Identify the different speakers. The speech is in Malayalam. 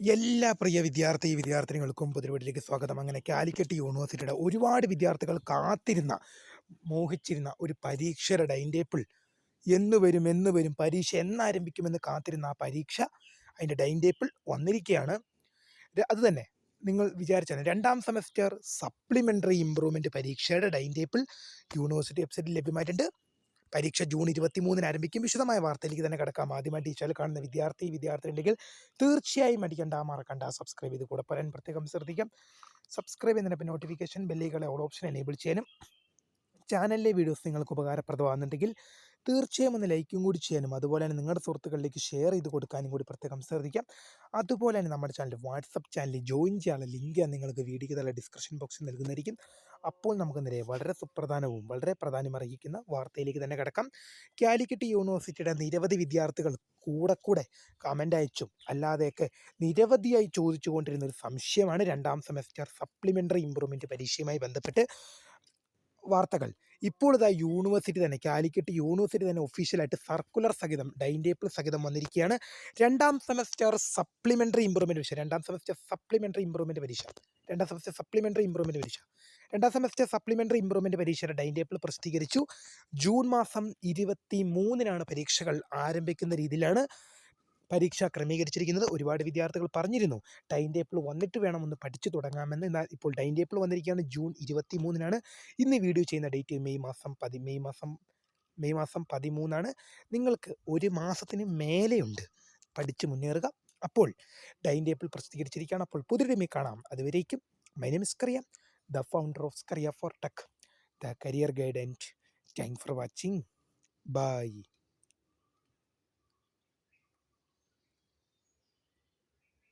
Speaker 1: എല്ലാ പ്രിയ വിദ്യാർത്ഥിനികൾക്കും പുതുപടിയിലേക്ക് സ്വാഗതം. അങ്ങനെ കാലിക്കറ്റ് യൂണിവേഴ്സിറ്റിയുടെ ഒരുപാട് വിദ്യാർത്ഥികൾ കാത്തിരുന്ന, മോഹിച്ചിരുന്ന ഒരു പരീക്ഷയുടെ ടൈം ടേബിൾ എന്ന് വരും പരീക്ഷ എന്നാരംഭിക്കുമെന്ന് കാത്തിരുന്ന ആ പരീക്ഷ അതിൻ്റെ ടൈം ടേബിൾ വന്നിരിക്കുകയാണ്. അത് തന്നെ നിങ്ങൾ വിചാരിച്ചാണ്, രണ്ടാം സെമസ്റ്റർ സപ്ലിമെൻ്ററി ഇംപ്രൂവ്മെൻറ്റ് പരീക്ഷയുടെ ടൈം ടേബിൾ യൂണിവേഴ്സിറ്റി വെബ്സൈറ്റിൽ ലഭ്യമായിട്ടുണ്ട്. പരീക്ഷ ജൂൺ 23 ആരംഭിക്കും. വിശദമായ വാർത്തയിലേക്ക് തന്നെ കിടക്കാം. ആദ്യമായിട്ട് ഈ ചാനൽ കാണുന്ന വിദ്യാർത്ഥി ഉണ്ടെങ്കിൽ തീർച്ചയായും മറക്കണ്ട സബ്സ്ക്രൈബ് ചെയ്ത് കൂടെ പറയാൻ പ്രത്യേകം ശ്രദ്ധിക്കാം. സബ്സ്ക്രൈബ് ചെയ്യുന്നതിന് നോട്ടിഫിക്കേഷൻ ബെല്ലുകളെ ഓൾ ഓപ്ഷൻ എനേബിൾ ചെയ്യാനും ചാനലിലെ വീഡിയോസ് നിങ്ങൾക്ക് ഉപകാരപ്രദമാകുന്നുണ്ടെങ്കിൽ തീർച്ചയായും ഒന്ന് ലൈക്കും കൂടി ചെയ്യാനും, അതുപോലെ തന്നെ നിങ്ങളുടെ സുഹൃത്തുക്കളിലേക്ക് ഷെയർ ചെയ്ത് കൊടുക്കാനും കൂടി പ്രത്യേകം ശ്രദ്ധിക്കാം. അതുപോലെ തന്നെ നമ്മുടെ ചാനൽ വാട്സപ്പ് ചാനലിൽ ജോയിൻ ചെയ്യാനുള്ള ലിങ്ക് നിങ്ങൾക്ക് വീഡിയോയ്ക്ക് തന്നെ ഡിസ്ക്രിപ്ഷൻ ബോക്സിൽ നൽകുന്നതായിരിക്കും. അപ്പോൾ നമുക്ക് നേരെ വളരെ സുപ്രധാനവും വളരെ പ്രാധാന്യമർഹിക്കുന്ന വാർത്തയിലേക്ക് തന്നെ കിടക്കാം. കാലിക്കറ്റ് യൂണിവേഴ്സിറ്റിയുടെ നിരവധി വിദ്യാർത്ഥികൾ കൂടെ കമൻ്റ് അയച്ചും അല്ലാതെയൊക്കെ നിരവധിയായി ചോദിച്ചു കൊണ്ടിരുന്ന ഒരു സംശയമാണ് രണ്ടാം സെമസ്റ്റർ സപ്ലിമെൻ്ററി ഇംപ്രൂവ്മെൻറ്റ് പരീക്ഷയുമായി ബന്ധപ്പെട്ട് വാർത്തകൾ. ഇപ്പോൾ ഇതാ കാലിക്കറ്റ് യൂണിവേഴ്സിറ്റി തന്നെ ഒഫീഷ്യലായിട്ട് സർക്കുലർ സഹിതം ടൈം ടേബിൾ സഹിതം വന്നിരിക്കുകയാണ്. രണ്ടാം സെമസ്റ്റർ സപ്ലിമെൻ്ററി ഇംപ്രൂവ്മെൻറ്റ് പരീക്ഷ രണ്ടാം സെമസ്റ്റർ സപ്ലിമെൻ്ററി ഇംപ്രൂവ്മെൻറ്റ് പരീക്ഷയുടെ ടൈം ടേബിൾ പ്രസിദ്ധീകരിച്ചു. ജൂൺ മാസം 23-നാണ് പരീക്ഷകൾ ആരംഭിക്കുന്ന രീതിയിലാണ് പരീക്ഷ ക്രമീകരിച്ചിരിക്കുന്നത്. ഒരുപാട് വിദ്യാർത്ഥികൾ പറഞ്ഞിരുന്നു ടൈം ടേബിൾ വന്നിട്ട് വേണം ഒന്ന് പഠിച്ചു തുടങ്ങാമെന്ന്. എന്നാൽ ഇപ്പോൾ ടൈം ടേബിൾ വന്നിരിക്കുകയാണ്. ജൂൺ 23-നാണ്. ഇന്ന് വീഡിയോ ചെയ്യുന്ന ഡേറ്റ് മെയ് മാസം 13-ആണ്. നിങ്ങൾക്ക് ഒരു മാസത്തിന് മേലെയുണ്ട് പഠിച്ച് മുന്നേറുക. അപ്പോൾ ടൈം ടേബിൾ പ്രസിദ്ധീകരിച്ചിരിക്കുകയാണ്. അപ്പോൾ പുതിയ കാണാം. അതുവരേക്കും my name is Kariya, the founder of Scaria for tech, the career guide, and thank for watching. By.